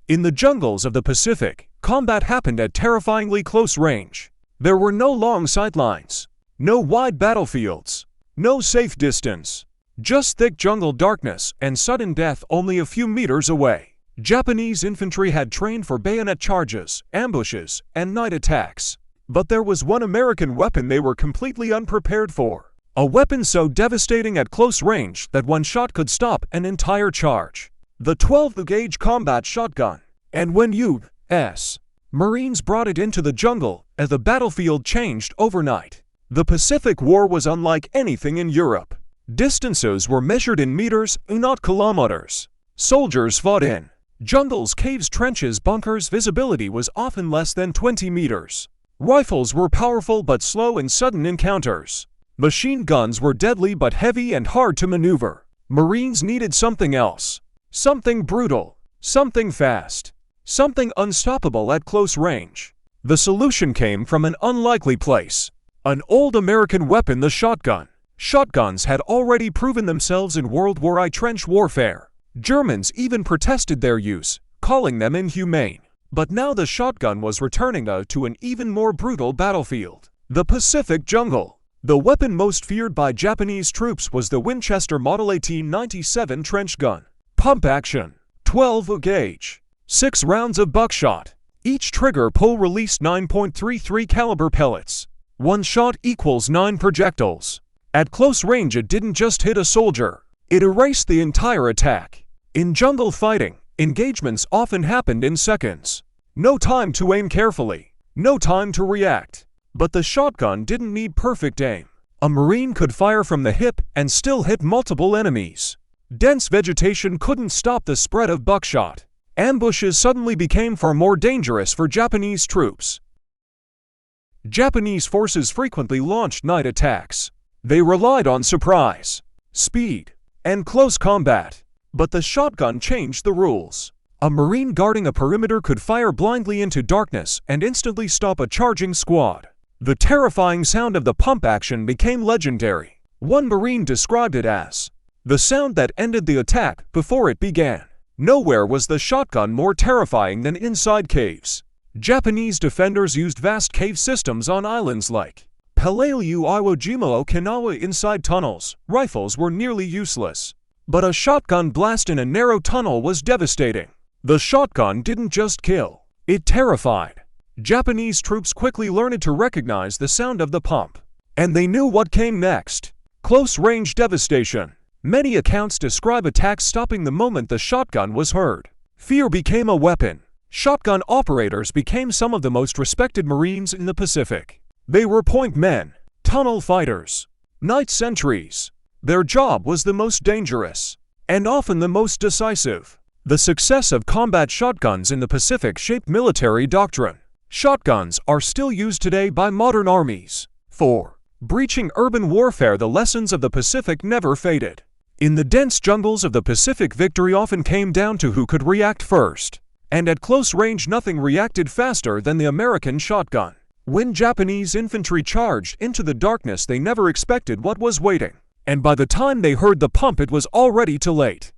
In the jungles of the Pacific, combat happened at terrifyingly close range. There were no long sightlines, no wide battlefields, no safe distance, just thick jungle darkness and sudden death only a few meters away. Japanese infantry had trained for bayonet charges, ambushes, and night attacks. But there was one American weapon they were completely unprepared for. A weapon so devastating at close range that one shot could stop an entire charge. The 12-gauge combat shotgun. And when U.S. Marines brought it into the jungle, as the battlefield changed overnight. The Pacific War was unlike anything in Europe. Distances were measured in meters, not kilometers. Soldiers fought in jungles, caves, trenches, bunkers. Visibility was often less than 20 meters. Rifles were powerful but slow in sudden encounters. Machine guns were deadly but heavy and hard to maneuver. Marines needed something else. Something brutal. Something fast. Something unstoppable at close range. The solution came from an unlikely place. An old American weapon, the shotgun. Shotguns had already proven themselves in World War I trench warfare. Germans even protested their use, calling them inhumane. But now the shotgun was returning to an even more brutal battlefield. The Pacific jungle. The weapon most feared by Japanese troops was the Winchester Model 1897 trench gun. Pump action. 12-gauge. 6 rounds of buckshot. Each trigger pull released 9.33 caliber pellets. One shot equals 9 projectiles. At close range it didn't just hit a soldier. It erased the entire attack. In jungle fighting, engagements often happened in seconds. No time to aim carefully. No time to react. But the shotgun didn't need perfect aim. A Marine could fire from the hip and still hit multiple enemies. Dense vegetation couldn't stop the spread of buckshot. Ambushes suddenly became far more dangerous for Japanese troops. Japanese forces frequently launched night attacks. They relied on surprise, speed, and close combat. But the shotgun changed the rules. A Marine guarding a perimeter could fire blindly into darkness and instantly stop a charging squad. The terrifying sound of the pump action became legendary. One Marine described it as the sound that ended the attack before it began. Nowhere was the shotgun more terrifying than inside caves. Japanese defenders used vast cave systems on islands like Palayu Iwo Jima, Okinawa. Inside tunnels, rifles were nearly useless. But a shotgun blast in a narrow tunnel was devastating. The shotgun didn't just kill, it terrified. Japanese troops quickly learned to recognize the sound of the pump. And they knew what came next. Close-range devastation. Many accounts describe attacks stopping the moment the shotgun was heard. Fear became a weapon. Shotgun operators became some of the most respected Marines in the Pacific. They were point men, tunnel fighters, night sentries. Their job was the most dangerous, and often the most decisive. The success of combat shotguns in the Pacific shaped military doctrine. Shotguns are still used today by modern armies. 4. Breaching urban warfare. The lessons of the Pacific never faded. In the dense jungles of the Pacific, victory often came down to who could react first. And at close range, nothing reacted faster than the American shotgun. When Japanese infantry charged into the darkness, they never expected what was waiting. And by the time they heard the pump, it was already too late.